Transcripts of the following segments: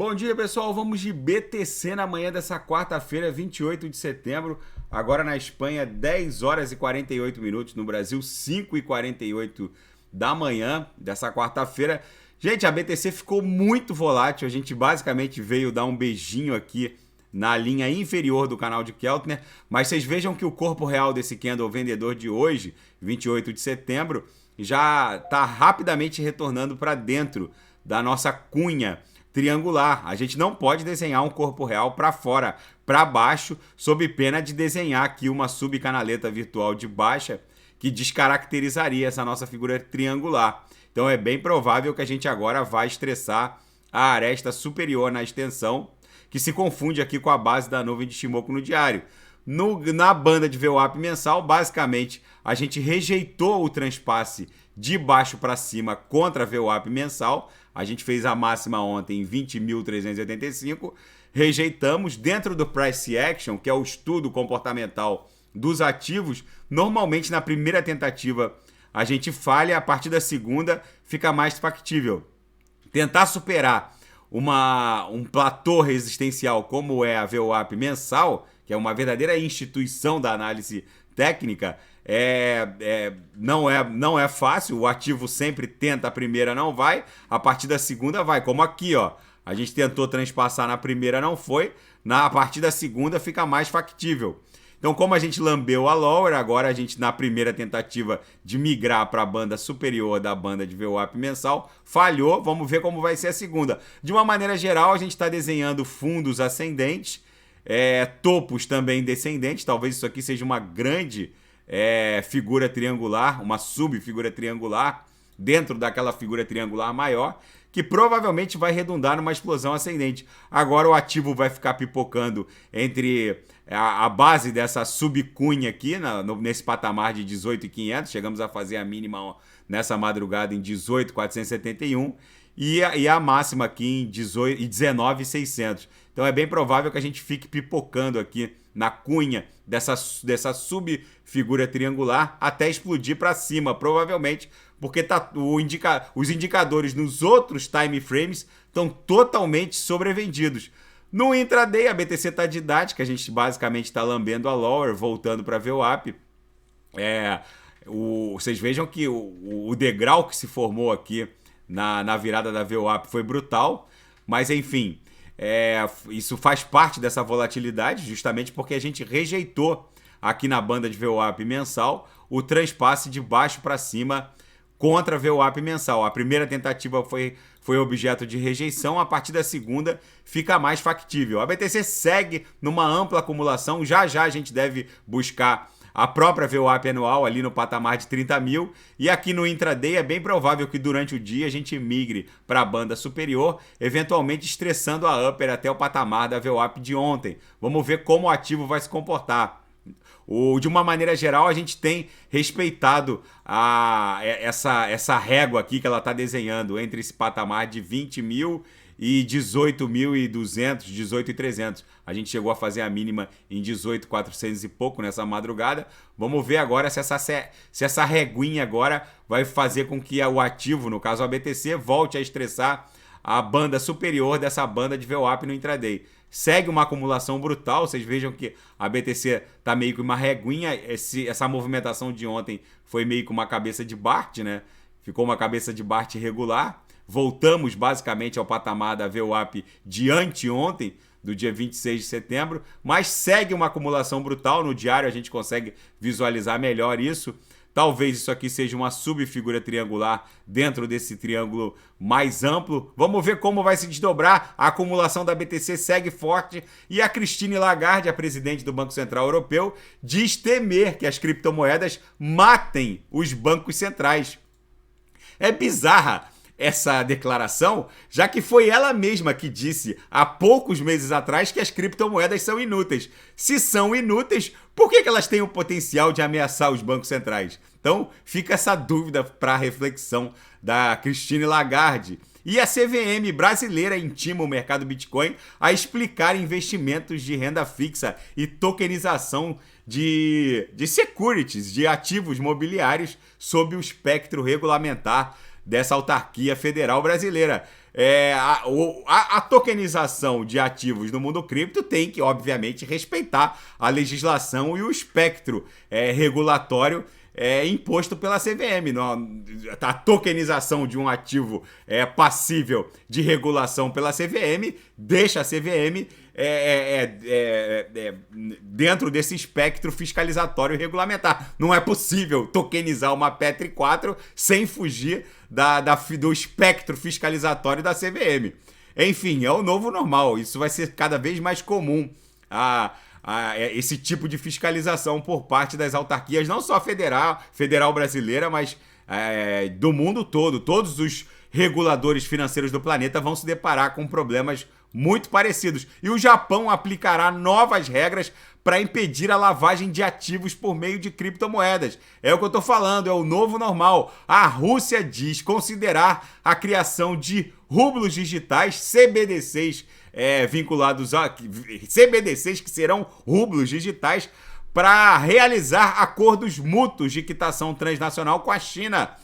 Bom dia, pessoal. Vamos de BTC na manhã dessa quarta-feira, 28 de setembro. Agora na Espanha, 10 horas e 48 minutos. No Brasil, 5 e 48 da manhã dessa quarta-feira. Gente, a BTC ficou muito volátil. A gente basicamente veio dar um beijinho aqui na linha inferior do canal de Keltner. Mas vocês vejam que o corpo real desse candle vendedor de hoje, 28 de setembro, já está rapidamente retornando para dentro da nossa cunha triangular. A gente não pode desenhar um corpo real para fora, para baixo, sob pena de desenhar aqui uma subcanaleta virtual de baixa que descaracterizaria essa nossa figura triangular. Então é bem provável que a gente agora vai estressar a aresta superior na extensão, que se confunde aqui com a base da nuvem de Shimoku no diário. Na banda de VWAP mensal, basicamente, a gente rejeitou o transpasse de baixo para cima contra a VWAP mensal. A gente fez a máxima ontem em 20.385. Rejeitamos dentro do Price Action, que é o estudo comportamental dos ativos. Normalmente, na primeira tentativa, a gente falha. A partir da segunda, fica mais factível. Tentar superar um platô resistencial como é a VWAP mensal, que é uma verdadeira instituição da análise técnica, não é fácil. O ativo sempre tenta, a primeira não vai, a partir da segunda vai, como aqui, ó. A gente tentou transpassar na primeira, não foi, a partir da segunda fica mais factível. Então, como a gente lambeu a lower, agora a gente, na primeira tentativa de migrar para a banda superior da banda de VWAP mensal, falhou. Vamos ver como vai ser a segunda. De uma maneira geral, a gente está desenhando fundos ascendentes, topos também descendentes. Talvez isso aqui seja uma grande figura triangular, uma subfigura triangular, dentro daquela figura triangular maior, que provavelmente vai redundar numa explosão ascendente. Agora o ativo vai ficar pipocando entre a base dessa subcunha aqui, nesse patamar de 18.500, chegamos a fazer a mínima nessa madrugada em 18.471, e a máxima aqui em 19.600. Então é bem provável que a gente fique pipocando aqui na cunha dessa subfigura triangular até explodir para cima, provavelmente, porque os indicadores nos outros time frames estão totalmente sobrevendidos. No intraday, a BTC está didática, a gente basicamente está lambendo a lower, voltando para a VWAP. Vocês vejam que o degrau que se formou aqui na virada da VWAP foi brutal, mas enfim, isso faz parte dessa volatilidade, justamente porque a gente rejeitou aqui na banda de VWAP mensal o transpasse de baixo para cima contra a VWAP mensal. A primeira tentativa foi objeto de rejeição, a partir da segunda fica mais factível. A BTC segue numa ampla acumulação, já a gente deve buscar a própria VWAP anual ali no patamar de 30 mil, e aqui no intraday é bem provável que durante o dia a gente migre para a banda superior, eventualmente estressando a upper até o patamar da VWAP de ontem. Vamos ver como o ativo vai se comportar. De uma maneira geral, a gente tem respeitado essa régua aqui que ela está desenhando entre esse patamar de 20 mil e 18.200, 18.300. A gente chegou a fazer a mínima em 18.400 e pouco nessa madrugada. Vamos ver agora se essa reguinha agora vai fazer com que o ativo, no caso a BTC, volte a estressar a banda superior dessa banda de VWAP no intraday. Segue uma acumulação brutal, vocês vejam que a BTC está meio que uma reguinha, essa movimentação de ontem foi meio que uma cabeça de Bart, né? Ficou uma cabeça de Bart regular. Voltamos basicamente ao patamar da VWAP de anteontem, do dia 26 de setembro, mas segue uma acumulação brutal. No diário a gente consegue visualizar melhor isso. Talvez isso aqui seja uma subfigura triangular dentro desse triângulo mais amplo. Vamos ver como vai se desdobrar. A acumulação da BTC segue forte e a Christine Lagarde, a presidente do Banco Central Europeu, diz temer que as criptomoedas matem os bancos centrais. É bizarra essa declaração, já que foi ela mesma que disse há poucos meses atrás que as criptomoedas são inúteis. Se são inúteis, por que elas têm o potencial de ameaçar os bancos centrais? Então, fica essa dúvida para a reflexão da Christine Lagarde. E a CVM brasileira intima o mercado Bitcoin a explicar investimentos de renda fixa e tokenização de securities, de ativos mobiliários, sob o espectro regulamentar dessa autarquia federal brasileira. a tokenização de ativos no mundo cripto tem que, obviamente, respeitar a legislação e o espectro regulatório imposto pela CVM. A tokenização de um ativo passível de regulação pela CVM deixa a CVM dentro desse espectro fiscalizatório e regulamentar. Não é possível tokenizar uma Petri 4 sem fugir do espectro fiscalizatório da CVM. Enfim, é o novo normal. Isso vai ser cada vez mais comum esse tipo de fiscalização por parte das autarquias, não só federal brasileira, mas do mundo todo. Todos os reguladores financeiros do planeta vão se deparar com problemas muito parecidos. E o Japão aplicará novas regras para impedir a lavagem de ativos por meio de criptomoedas. É o que eu estou falando, é o novo normal. A Rússia diz considerar a criação de rublos digitais, CBDCs, vinculados a CBDCs que serão rublos digitais, para realizar acordos mútuos de quitação transnacional com a China.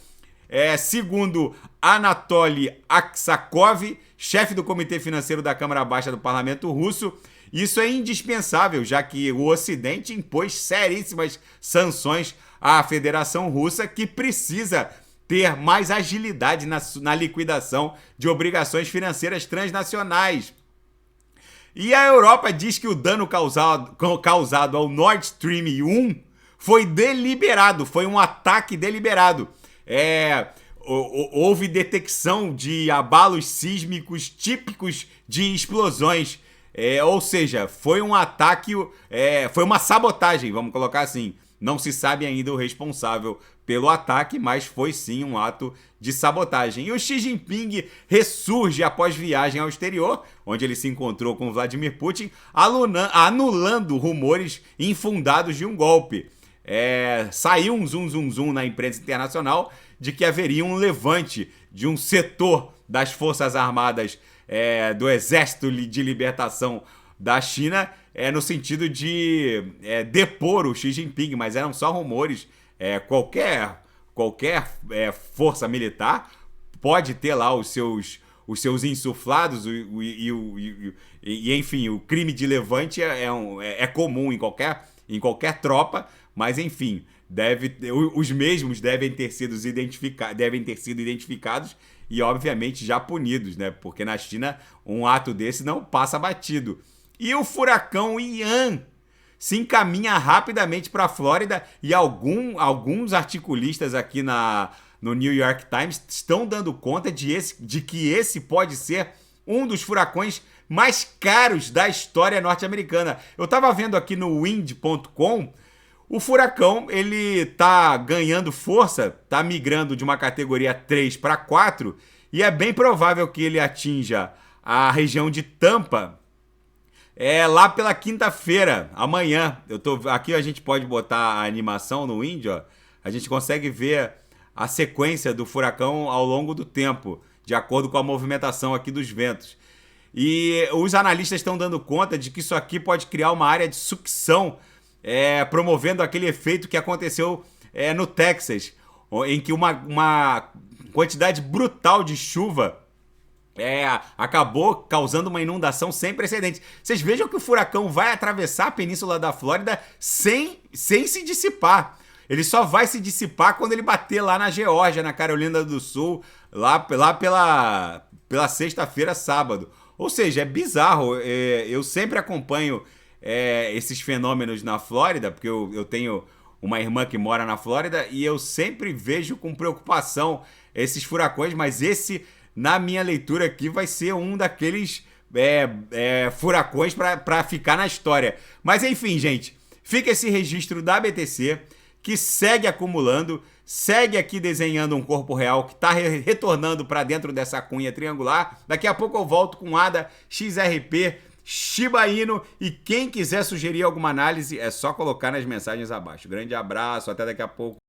Segundo Anatoly Aksakov, chefe do Comitê Financeiro da Câmara Baixa do Parlamento Russo, isso é indispensável, já que o Ocidente impôs seríssimas sanções à Federação Russa, que precisa ter mais agilidade na liquidação de obrigações financeiras transnacionais. E a Europa diz que o dano causado ao Nord Stream 1 foi deliberado, foi um ataque deliberado. Houve detecção de abalos sísmicos típicos de explosões. Ou seja, foi um ataque, foi uma sabotagem, vamos colocar assim. Não se sabe ainda o responsável pelo ataque, mas foi sim um ato de sabotagem. E o Xi Jinping ressurge após viagem ao exterior, onde ele se encontrou com Vladimir Putin, anulando rumores infundados de um golpe. Saiu um zum na imprensa internacional de que haveria um levante de um setor das Forças Armadas do Exército de Libertação da China, no sentido de depor o Xi Jinping, mas eram só rumores. Qualquer força militar pode ter lá os seus insuflados e enfim, o crime de levante é comum em qualquer tropa, mas enfim, os mesmos devem ter sido identificados e obviamente já punidos, né? Porque na China um ato desse não passa batido. E o furacão Ian se encaminha rapidamente para a Flórida e alguns articulistas aqui no New York Times estão dando conta de que esse pode ser um dos furacões mais caros da história norte-americana. Eu estava vendo aqui no wind.com, o furacão ele tá ganhando força, tá migrando de uma categoria 3 para 4 e é bem provável que ele atinja a região de Tampa lá pela quinta-feira, amanhã. Aqui a gente pode botar a animação no Wind, ó. A gente consegue ver a sequência do furacão ao longo do tempo, de acordo com a movimentação aqui dos ventos. E os analistas estão dando conta de que isso aqui pode criar uma área de sucção, promovendo aquele efeito que aconteceu no Texas, em que uma quantidade brutal de chuva acabou causando uma inundação sem precedentes. Vocês vejam que o furacão vai atravessar a península da Flórida sem se dissipar. Ele só vai se dissipar quando ele bater lá na Geórgia, na Carolina do Sul, lá pela sexta-feira, sábado. Ou seja, é bizarro. Eu sempre acompanho esses fenômenos na Flórida, porque eu tenho uma irmã que mora na Flórida e eu sempre vejo com preocupação esses furacões, mas esse, na minha leitura aqui, vai ser um daqueles furacões para ficar na história. Mas enfim, gente, fica esse registro da BTC, que segue acumulando, segue aqui desenhando um corpo real que está retornando para dentro dessa cunha triangular. Daqui a pouco eu volto com ADA, XRP, Shiba Inu, e quem quiser sugerir alguma análise é só colocar nas mensagens abaixo. Grande abraço, até daqui a pouco.